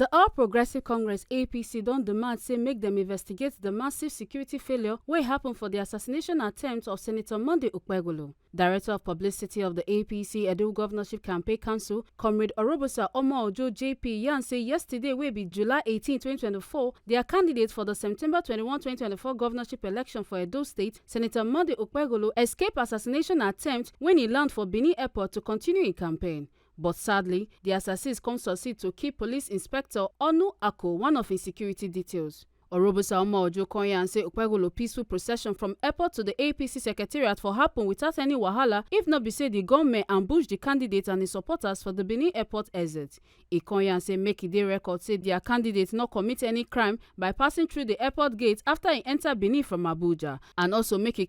The All Progressive Congress APC don demand say make them investigate the massive security failure wey happen for the assassination attempt of Senator Monday Okpebholo. Director of Publicity of the APC Edo Governorship Campaign Council, Comrade Orobosa Omo-Ojo JP yarn say yesterday wey be July 18, 2024, their candidate for the September 21, 2024 governorship election for Edo State, Senator Monday Okpebholo, escape assassination attempt when he land for Benin Airport to continue his campaign. But sadly, the assassins come succeed to kill Police Inspector Onu Ako, one of his security details. Orobosa Omo-Ojo Konya say Okpebholo peaceful procession from airport to the APC secretariat for happen without any wahala if not be say the gunmen ambush the candidate and his supporters for the Benin Airport exit. Konya say make it dey record say their candidate not commit any crime by passing through the airport gate after he enter Benin from Abuja, and also make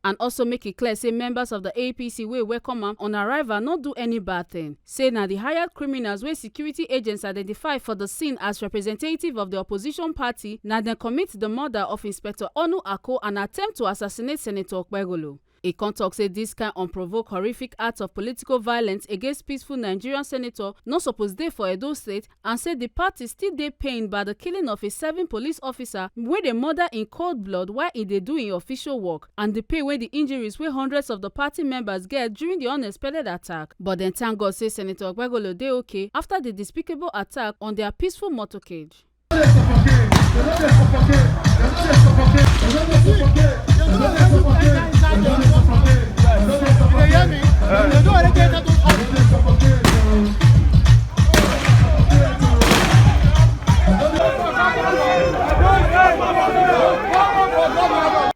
it clear say members of the APC wey welcome am on arrival not do any bad thing. Say na the hired criminals wey security agents identify for the scene as representative of the opposition party na dem commit the murder of Inspector Onu Ako and attempt to assassinate Senator Okpebholo. A talk say this kind unprovoked horrific act of political violence against peaceful Nigerian senator not suppose dey for Edo State, and say the party still dey pained by the killing of a 7 police officer wey dey murder in cold blood while e dey do im official work, and the pain wey the injuries wey hundreds of the party members get during the unexpected attack. But then thank God say Senator Okpebholo dey okay after the despicable attack on their peaceful motorcade.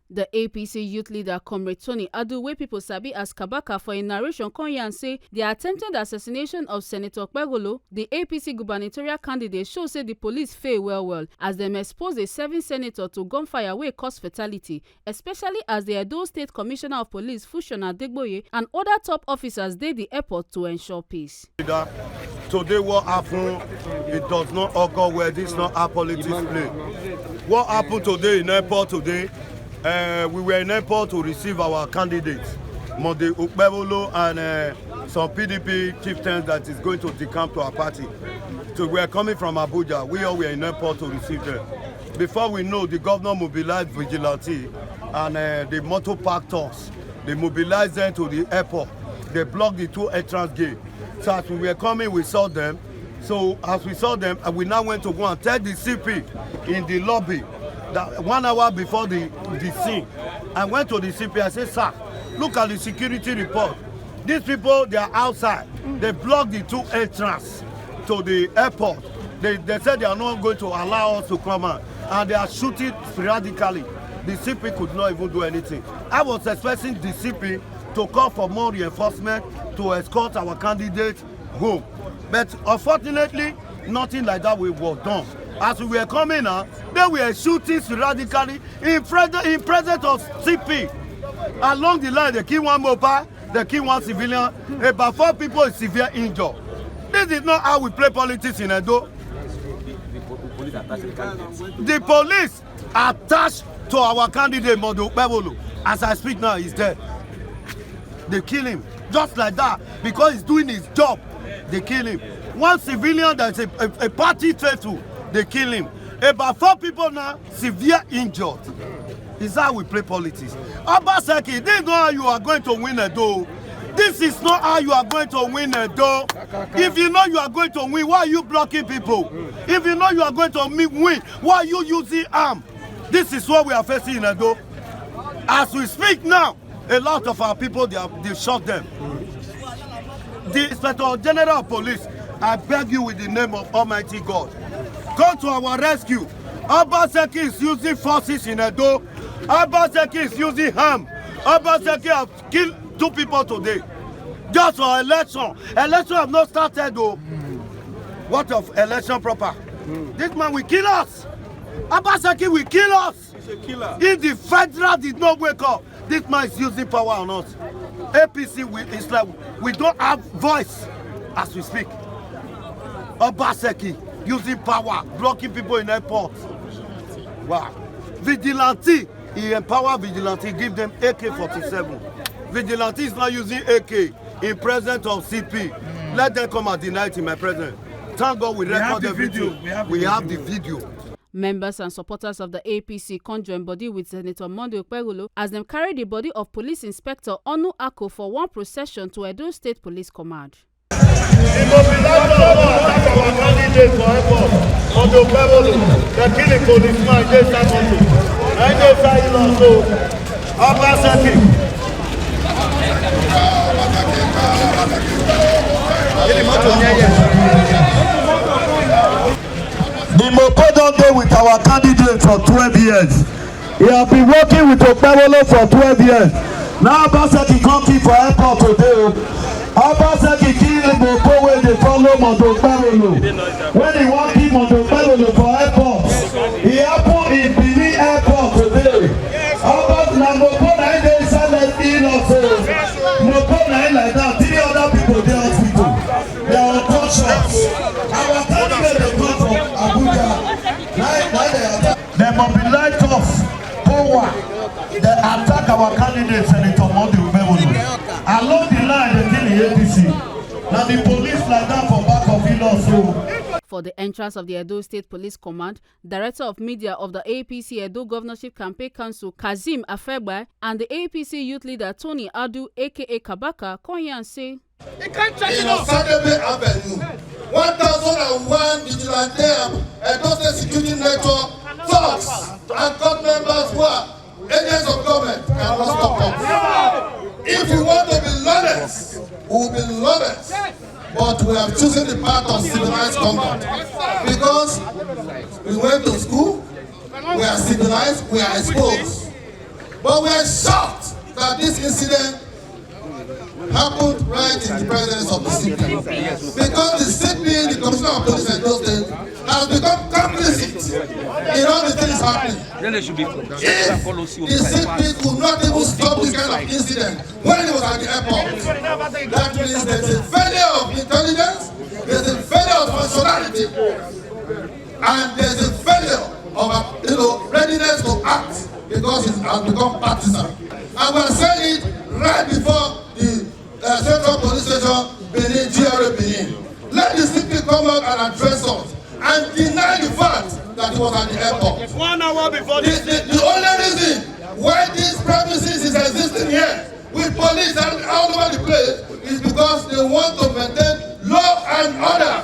The APC youth leader Comrade Tony Adu, wey people sabi as Kabaka, for a narration come here and say the attempted assassination of Senator Okpebholo, the APC gubernatorial candidate, show say the police fail well as them expose a 7 senator to gunfire wey cause fatality, especially as the Edo State Commissioner of Police Fusion Adegboye and other top officers dey the airport to ensure peace. Today what happened, it does not occur where this not our politics play. What happened today in airport today? We were in airport to receive our candidates, Monday Okpebholo and some PDP chieftains that is going to decamp to our party. So we are coming from Abuja. We all were in airport to receive them. Before we know, the governor mobilized vigilante and the motor parked us. They mobilized them to the airport. They blocked the 2 entrance gates. So as we were coming, we saw them. So as we saw them, we now went to go and tell the CP in the lobby that 1 hour before the scene. I went to the CP, I said, sir, look at the security report. These people, they are outside. They blocked the 2 entrances to the airport. They said they are not going to allow us to come out. And they are shooting sporadically. The CP could not even do anything. I was expecting the CP to call for more reinforcement to escort our candidate home. But unfortunately, nothing like that was done. As we were coming out, they were shooting sporadically in presence of CP. Along the line, they kill 1 mobile, they kill 1 civilian, about 4 people is severe injured. This is not how we play politics in Edo. The police attached to our candidate, Monday Okpebholo. As I speak now, he's dead. They kill him just like that because he's doing his job. They kill him. 1 civilian that's a party faithful, they kill him. About 4 people now severe injured. Is how we play politics. Obaseki, this is not how you are going to win Edo. This is not how you are going to win Edo. If you know you are going to win, why are you blocking people? If you know you are going to win, why are you using arm? This is what we are facing in Edo. As we speak now, a lot of our people, they shot them. The Inspector General of Police, I beg you with the name of Almighty God, come to our rescue. Obaseki is using forces in Edo. Obaseki is using harm. Obaseki have killed 2 people today. Just for election. Election have not started though. What of election proper? This man will kill us. Obaseki will kill us. He's a killer. If the federal did not wake up, this man is using power on us. APC, it's like we don't have voice as we speak. Obaseki using power, blocking people in airports. Wow. Vigilante, he empower vigilante, give them AK-47. Vigilante is not using AK in presence of CP. Let them come and deny it in my presence. Thank God we record the video. We have the video. Members and supporters of the APC conjoin body with Senator Monday Okpebholo as them carry the body of Police Inspector Onu Ako for one procession to Edo State Police Command. The mobilization of our candidate for airport, Monday Okpebholo, the killing policeman, Jesa Mondo, and Jesa Iloso, Obaseki. The Mopo don't go with our candidate for 12 years. He has been working with Okpebholo for 12 years. Now Obaseki come keep for airport today. Obaseki kill Mopo when they follow Monday Okpebholo. When he want keep Monday Okpebholo for airport, he happen in Benin airport today. Obaseki na Mopo na dey silent in also. Mopo na like that. 3 other people dey hospital. They are unconscious. Our candidate dey come from Abuja. They mobilize us. Power. They attack our candidate, Senator Monday Okpebholo. Along the line, they kill the APC. Now the police like that for back of it also. For the entrance of the Edo State Police Command, Director of Media of the APC Edo Governorship Campaign Council Kazeem Afegbai and the APC youth leader Tony Adu aka Kabaka come here and say, in Assassination Avenue, 1001 vigilante Edo State Security Network thugs and court members who are agents of government cannot stop us. If we want to be honest, we will be honest. But we have chosen the path of civilized conduct because we went to school, we are civilized, we are exposed. But we are shocked that this incident happened right in the presence of the CP. Because the CP, the Commissioner of Police in those days, has become complicit in all the things happening. If the CP could not even stop this kind of incident when he was at the airport, that means there's a failure of intelligence, there's a failure of functionality, and there's a failure of readiness to act because it has become partisan. And we're saying it right before the Central Police Station, Benin, GRA Benin. Let the CP come out and address us and deny the fact that he was at the airport. 1 hour before this. The only reason why these premises is existing here with police and all over the place is because they want to maintain law and order.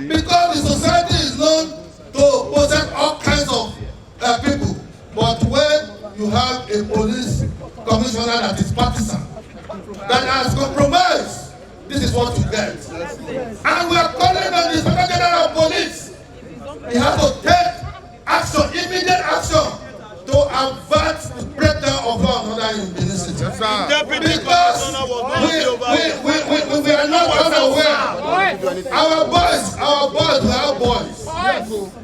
Because the society is known to possess all kinds of people. But when you have a police commissioner that is partisan, that has compromised, this is what you get. And we are calling on the Inspector General of Police. He has to take action, immediate action, to avert the breakdown of law and order in Benin City. Because we are not unaware. Our boys, we are boys.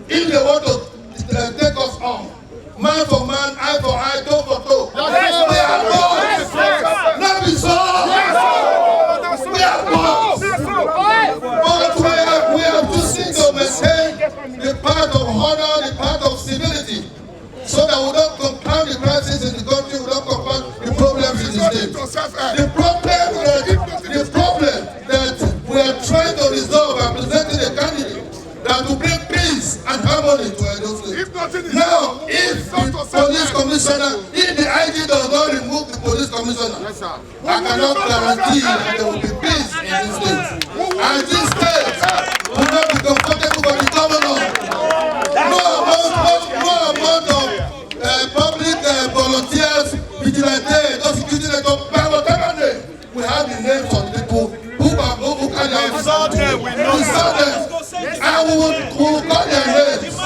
If they want to take us on, man for man, eye for eye, toe for toe, we are boys. Not be so. We are boys. But we have chosen to maintain the path of honor, the path of civility, so that we don't compound the crisis in the country, we don't compound the problems in the state. The problem that we are trying to resolve and presenting a candidate that will bring peace and harmony to Edo State. Now, if the police commissioner, if the IG does not remove the police commissioner, I cannot guarantee that there will be peace in this state. And this state will not be comfortable for the governor. No amount of public volunteers, vigilantes, those security network, whatever name, we have the names of people who carry out. We saw them, and we will call their names.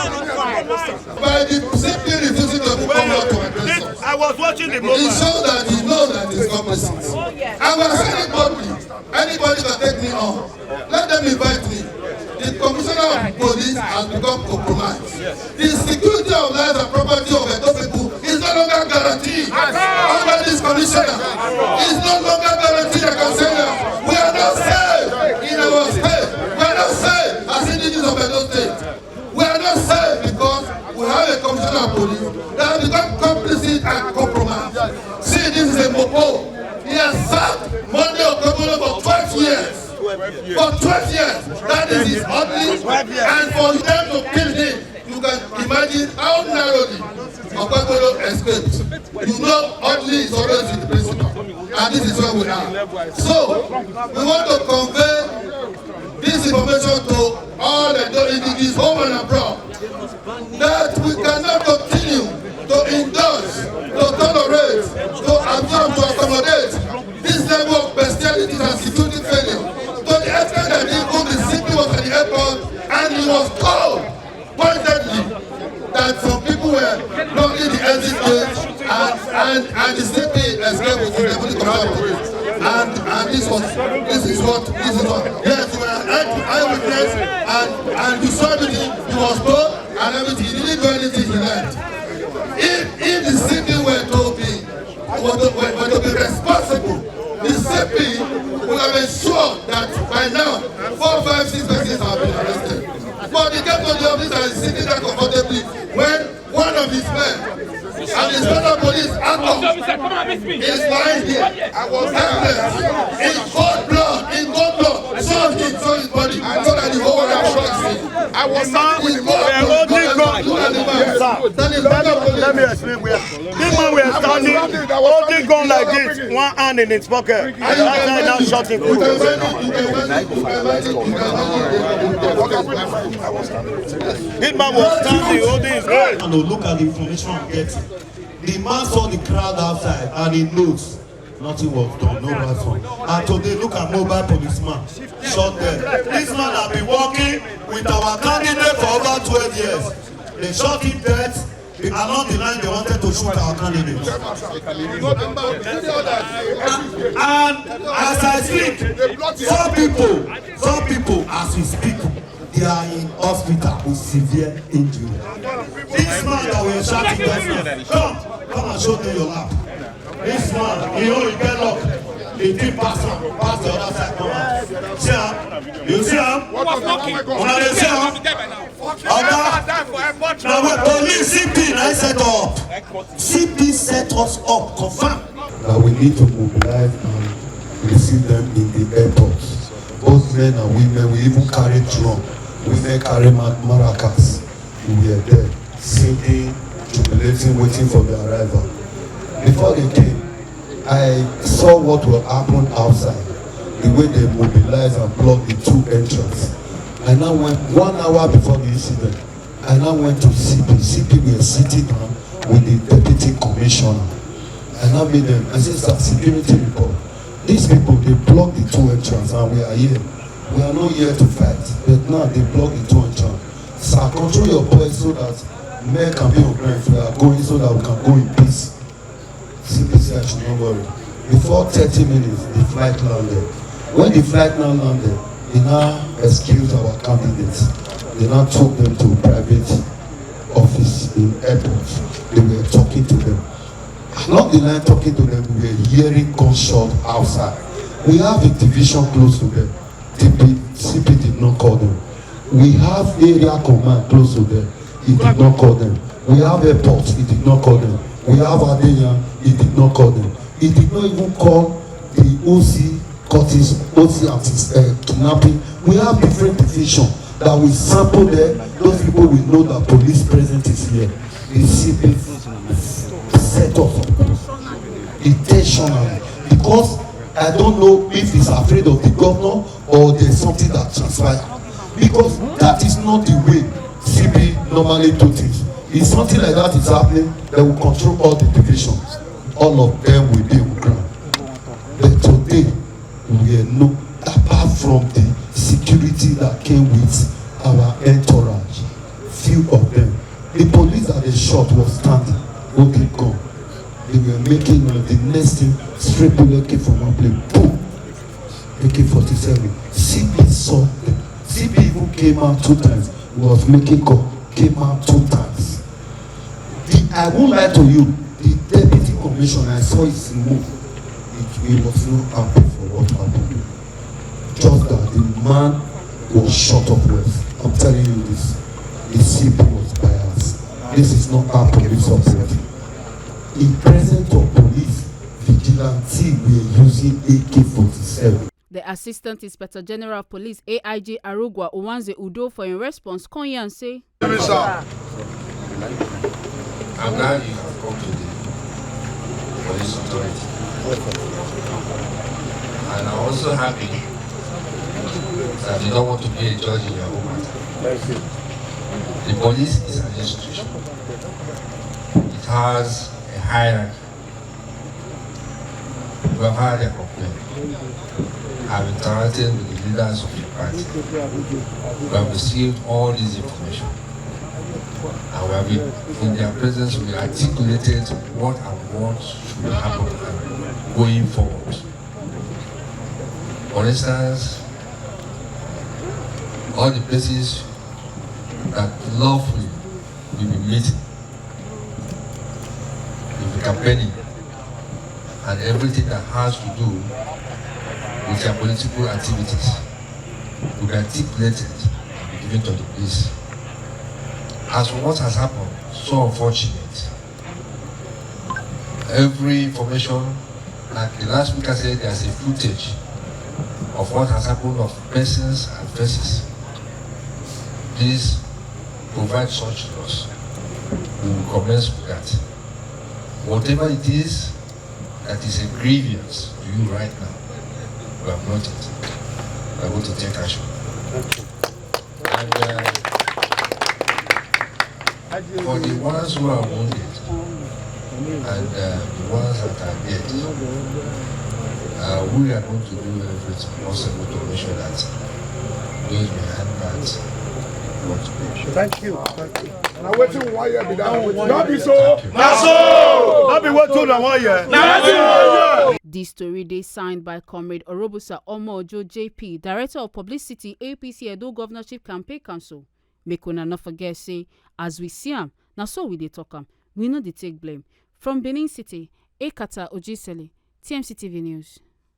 By the simply refusing to come out to address us. I was watching the movie. It shows that he knows that he's complicit. And we're saying anybody can take me on. Let them invite me. The commissioner of police has become compromised. The security of life and property of Edo people is no longer guaranteed under this commissioner. It's no longer guaranteed. I can say that we are not safe in our state. We are not safe as indigenous of Edo State. We are not safe because we have a commissioner of police that has become complicit and compromised. See, this is a Mopo. He has served Monday Okpebholo for 12 years. For 12 years. That is his ugly. And for them to kill him, you can imagine how narrowly Okpebholo escaped. You know, ugly is always with the principal. And this is where we are. So, we want to convey this information to all the individuals, home and abroad, that we cannot continue to indulge, to tolerate, to absorb, to accommodate this level of bestiality and security failure to the extent that even the CP was at the airport and he was told pointedly that some people were blocking the exit gate and the CP escaped with the deputy commander. And this is what yes, you were eyewitness and you saw everything he was told and everything. He didn't do anything he learned. If the CP were to be responsible, the CP would have ensured that by now 4, 5, 6 persons have been arrested. But he kept on the office and sitting there comfortably when one of his men and the Federal Police actor is lying here. I was helpless. In cold blood, saw his body, so that the whole world can see. I was in Let me explain where. This man was standing, holding gun like this, one hand in his pocket. That guy now shot him. This man was standing, holding his gun. And look at the information I'm getting. The man saw the crowd outside and he knows nothing was done, no ransom. And today, look at mobile policeman shot dead. This man has been working with our candidate for over 12 years. They shot him dead. Along the line, they wanted to shoot our candidate. And as I speak, some people, as we speak, they are in hospital with severe injury. This man that we are shouting just now, come and show me your lap. This man, he only get luck. He did pass the other side. Come on. See him? You see him? When they see him? Now when police CP I set up. CP set us up, confirm. That we need to mobilize and receive them in the airports. Both men and women, we even carry drum. Women carry maracas. We were there, singing, jubilating, waiting for the arrival. Before they came, I saw what will happen outside, the way they mobilized and blocked the two entrances. I now went 1 hour before the incident. I now went to CP. CP were sitting down with the deputy commissioner. I now made them, I said, sir, security report. These people, they blocked the two entrances and we are here. We are not here to fight, but now they block the two entrances. Sir, control your voice so that men can be on ground. We are going so that we can go in peace. CP said I should not worry. Before 30 minutes, the flight landed. When the flight now landed, they now excused our candidates. They now took them to a private office in airport. They were talking to them. Along the line talking to them, we were hearing gunshots outside. We have a division close to them. CP did not call them. We have area command close to them. He did not call them. We have airport. He did not call them. We have Adeyan. He did not call them. He did not even call the OC, Curtis, OC and kidnapping. We have different divisions that we sample there. Those people will know that police presence is here. The CP set us up intentionally because I don't know if he's afraid of the governor or there's something that transpired. Because that is not the way CP normally do things. If something like that is happening, they will control all the divisions. All of them will be on ground. But today, we know, apart from the security that came with our entourage, few of them, the police that they shot was standing, okay, gone. They were making the next thing, straight bullet came from one place, boom, AK-47. CP saw them. CP even came out 2 times. He was making call, came out 2 times. I won't lie to you, the deputy commissioner, I saw his move. He was not happy for what happened. Just that the man was short of words. I'm telling you this. The CP was biased. This is not our police operating. In presence of police vigilante, we are using AK-47. The Assistant Inspector General of Police, AIG Arugwa Uwanze Udo, for in response, Konyan say, I'm glad you have come to the police authority. And I'm also happy that you don't want to be a judge in your own matter. The police is an institution. It has a hierarchy. We have had a complaint. I've interacted with the leaders of the party. We have received all this information. And we have been, in their presence, we articulated what and what should happen going forward. For instance, all the places that lawfully will be meeting, will be campaigning, and everything that has to do with their political activities will be articulated and be given to the police. As for what has happened, so unfortunate. Every information, like the last speaker said, there's a footage of what has happened of persons and faces. Please provide such to us. We will commence with that. Whatever it is that is a grievance to you right now, we have noted. We are going to take action. And for the ones who are wounded and the ones that are dead, we are going to do everything possible to make sure that those behind bars. Thank you. And I'm waiting 1 year be done. Not be so. Not be waiting 1 year. This story they signed by Comrade Orobusa Omojo JP, Director of Publicity, APC Edo Governorship Campaign Council. Make una not forget say, as we see am, now so we dey talk am, we know they take blame. From Benin City, Ekata Ojisele, TMC TV News.